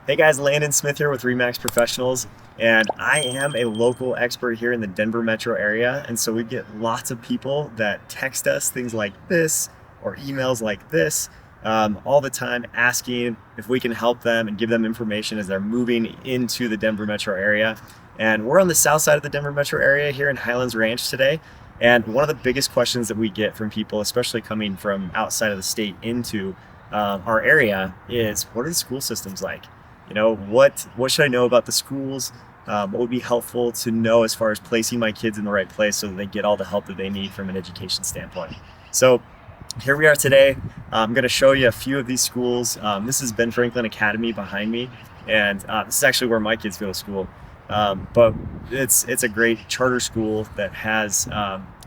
Hey guys, Landon Smith here with Remax Professionals, and I am a local expert here in the Denver metro area. And so we get lots of people that text us things like this or emails like this all the time asking if we can help them and give them information as they're moving into the Denver metro area. And we're on the south side of the Denver metro area here in Highlands Ranch today. And one of the biggest questions that we get from people, especially coming from outside of the state into our area, is what are the school systems like? You know, what should I know about the schools? What would be helpful to know as far as placing my kids in the right place so that they get all the help that they need from an education standpoint? So here we are today. I'm going to show you a few of these schools. This is Ben Franklin Academy behind me, and this is actually where my kids go to school. But it's a great charter school that has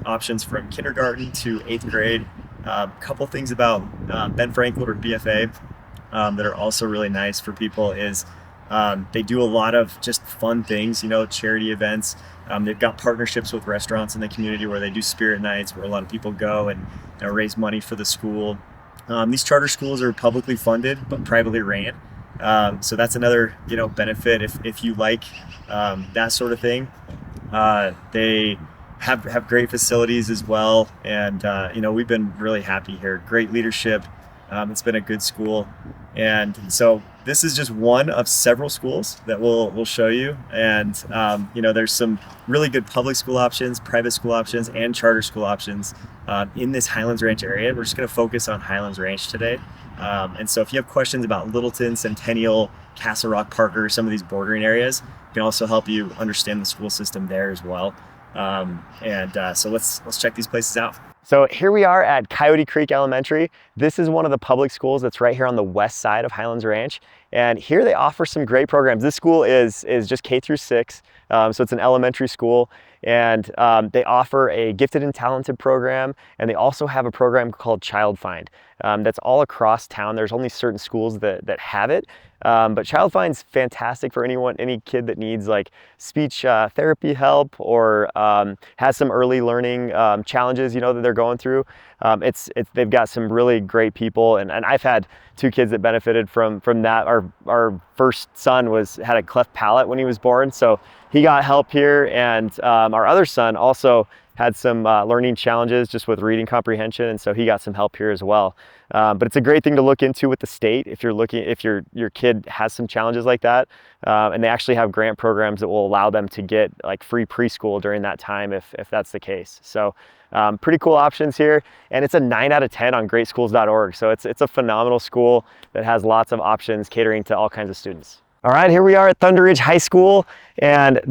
options from kindergarten to 8th grade. A couple things about Ben Franklin or BFA that are also really nice for people is they do a lot of just fun things, you know, charity events. They've got partnerships with restaurants in the community where they do spirit nights where a lot of people go and raise money for the school. These charter schools are publicly funded but privately ran. So that's another, benefit if you like that sort of thing. They have great facilities as well, and we've been really happy here. Great leadership. It's been a good school, and so this is just one of several schools that we'll show you. And there's some really good public school options, private school options, and charter school options in this Highlands Ranch area. We're just going to focus on Highlands Ranch today. And so if you have questions about Littleton, Centennial, Castle Rock, Parker, some of these bordering areas, we can also help you understand the school system there as well. So let's check these places out. So here we are at Coyote Creek Elementary. This is one of the public schools that's right here on the west side of Highlands Ranch. And here they offer some great programs. This school is just K through 6. So it's an elementary school, and they offer a gifted and talented program, and they also have a program called Child Find that's all across town. There's only certain schools that have it, but Child Find's fantastic for any kid that needs like speech therapy help or has some early learning challenges, that they're going through. They've got some really great people, and I've had 2 kids that benefited from that. Our first son had a cleft palate when he was born, so he got help here, and our other son also had some learning challenges just with reading comprehension, and so he got some help here as well. But it's a great thing to look into with the state if your kid has some challenges like that, and they actually have grant programs that will allow them to get like free preschool during that time if that's the case. So pretty cool options here, and it's a 9 out of 10 on greatschools.org. So it's a phenomenal school that has lots of options catering to all kinds of students. All right, here we are at ThunderRidge High School, and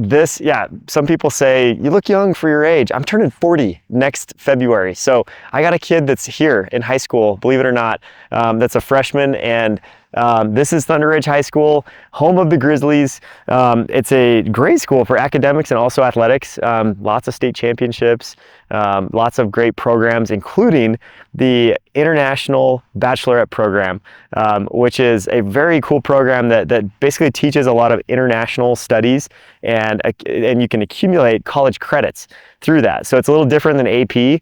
some people say, you look young for your age. I'm turning 40 next February, so I got a kid that's here in high school, believe it or not, that's a freshman, and this is ThunderRidge High School, home of the Grizzlies. It's a great school for academics and also athletics. Lots of state championships, lots of great programs, including the International Bachelorette Program, which is a very cool program that basically teaches a lot of international studies, and you can accumulate college credits through that. So it's a little different than AP.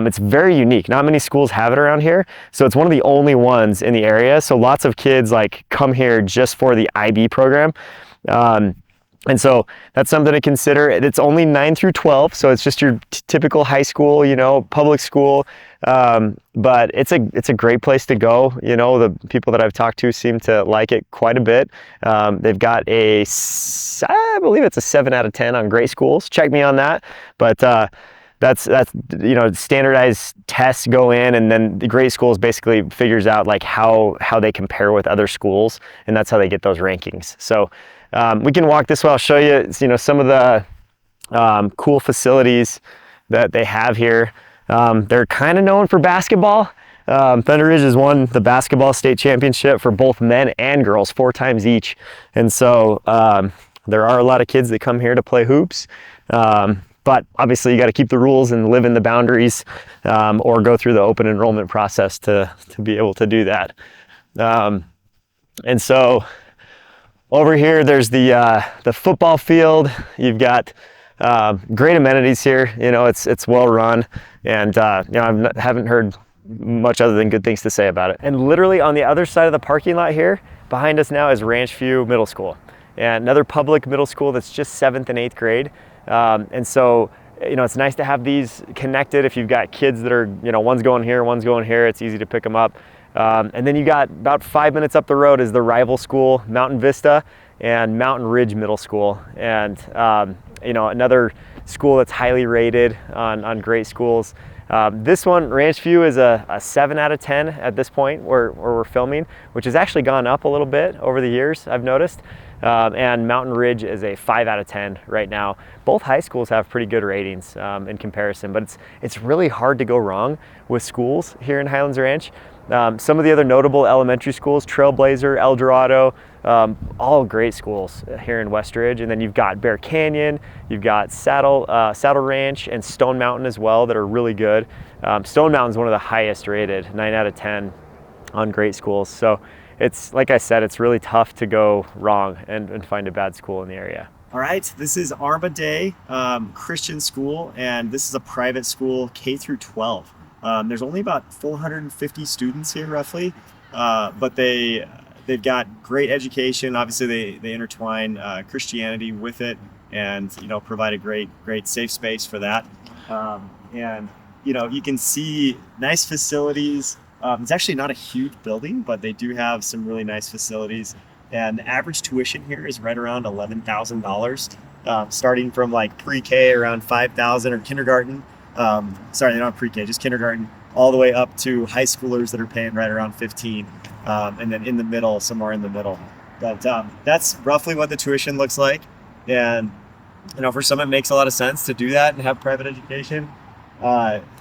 It's very unique. Not many schools have it around here. So it's one of the only ones in the area. So lots of kids come here just for the IB program. And so that's something to consider. It's only 9 through 12. So it's just your typical high school, public school. But it's a great place to go. The people that I've talked to seem to like it quite a bit. They've got I believe it's a 7 out of 10 on Great Schools. Check me on that. But that's standardized tests go in, and then the Great Schools basically figures out how they compare with other schools, and that's how they get those rankings. So we can walk this way. I'll show you some of the cool facilities that they have here. They're kind of known for basketball. ThunderRidge has won the basketball state championship for both men and girls 4 times each, and so there are a lot of kids that come here to play hoops. But obviously you got to keep the rules and live in the boundaries, or go through the open enrollment process to be able to do that. And so over here, there's the football field. You've got great amenities here. It's well run, and I haven't heard much other than good things to say about it. And literally on the other side of the parking lot here, behind us now is Ranch View Middle School, and another public middle school that's just 7th and 8th grade. And so, you know, it's nice to have these connected. If you've got kids that are, you know, one's going here, it's easy to pick them up. And then you got about 5 minutes up the road is the rival school, Mountain Vista and Mountain Ridge Middle School. And, you know, another school that's highly rated on great schools. This one, Ranch View, is a 7 out of 10 at this point where we're filming, which has actually gone up a little bit over the years, I've noticed. And Mountain Ridge is a 5 out of 10 right now. Both high schools have pretty good ratings in comparison, but it's really hard to go wrong with schools here in Highlands Ranch. Some of the other notable elementary schools, Trailblazer, El Dorado, all great schools here in Westridge. And then you've got Bear Canyon, you've got Saddle Ranch and Stone Mountain as well that are really good. Stone Mountain is one of the highest rated, 9 out of 10 on great schools. So it's, like I said, it's really tough to go wrong and find a bad school in the area. All right, this is Arma Day Christian school, and this is a private school, K through 12. There's only about 450 students here roughly, but they've got great education. Obviously they intertwine Christianity with it, and, you know, provide a great safe space for that. And, you know, you can see nice facilities. It's actually not a huge building, but they do have some really nice facilities. And the average tuition here is right around $11,000, starting from like pre-K around $5,000, or kindergarten. Sorry, they're not pre-K, just kindergarten, all the way up to high schoolers that are paying right around 15, and then in the middle, somewhere in the middle. But that's roughly what the tuition looks like. And, you know, for some, it makes a lot of sense to do that and have private education.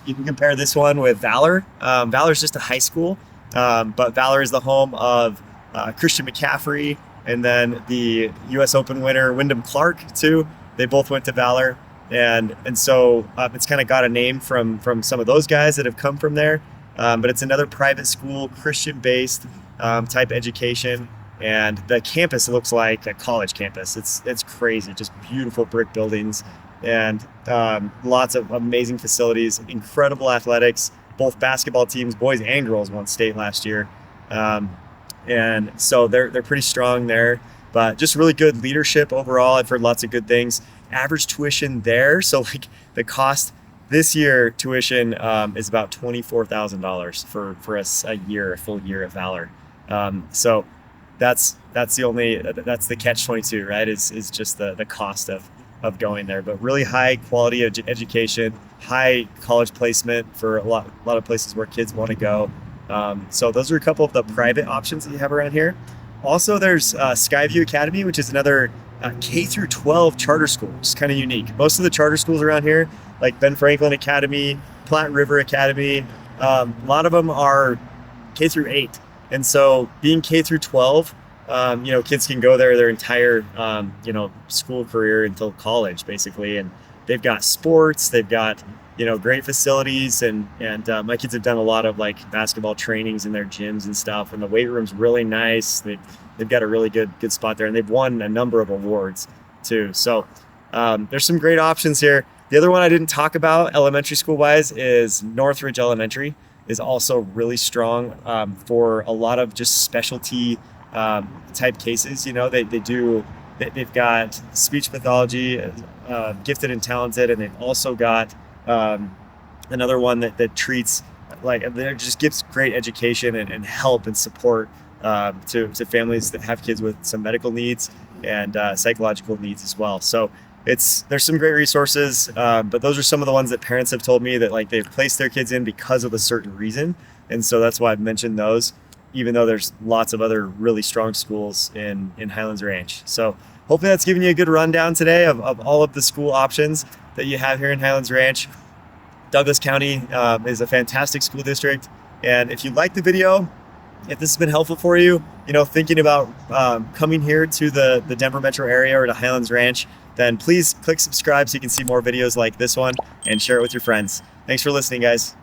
You can compare this one with Valor. Valor is just a high school, but Valor is the home of Christian McCaffrey, and then the U.S. Open winner Wyndham Clark too. They both went to Valor. And so it's kind of got a name from some of those guys that have come from there. But it's another private school, Christian-based type education. And the campus looks like a college campus. It's crazy, just beautiful brick buildings, and lots of amazing facilities, incredible athletics. Both basketball teams, boys and girls, won state last year. And so they're pretty strong there. But just really good leadership overall. I've heard lots of good things. Average tuition there, so like the cost this year, tuition is about $24,000 for a full year of Valor. So that's the catch-22, right? Is just the cost of going there. But really high quality education, high college placement for a lot of places where kids want to go. So those are a couple of the private options that you have around here. Also, there's SkyView Academy, which is another K through 12 charter school, which is kind of unique. Most of the charter schools around here, like Ben Franklin Academy, Platte River Academy, a lot of them are K through 8. And so being K through 12, you know, kids can go there their entire, you know, school career until college, basically. And they've got sports, they've got, you know, great facilities, and my kids have done a lot of like basketball trainings in their gyms and stuff, and the weight room's really nice. They've got a really good spot there, and they've won a number of awards too. So there's some great options here. The other one I didn't talk about elementary school wise is Northridge Elementary is also really strong for a lot of just specialty type cases. You know, they've got speech pathology, gifted and talented, and they've also got another one that treats, like, that just gives great education and help and support to families that have kids with some medical needs and psychological needs as well. So there's some great resources, but those are some of the ones that parents have told me that like they've placed their kids in because of a certain reason. And so that's why I've mentioned those, even though there's lots of other really strong schools in Highlands Ranch. So hopefully that's given you a good rundown today of all of the school options that you have here in Highlands Ranch. Douglas County is a fantastic school district. And if you like the video, if this has been helpful for you, you know, thinking about coming here to the Denver metro area or to Highlands Ranch, then please click subscribe so you can see more videos like this one and share it with your friends. Thanks for listening, guys.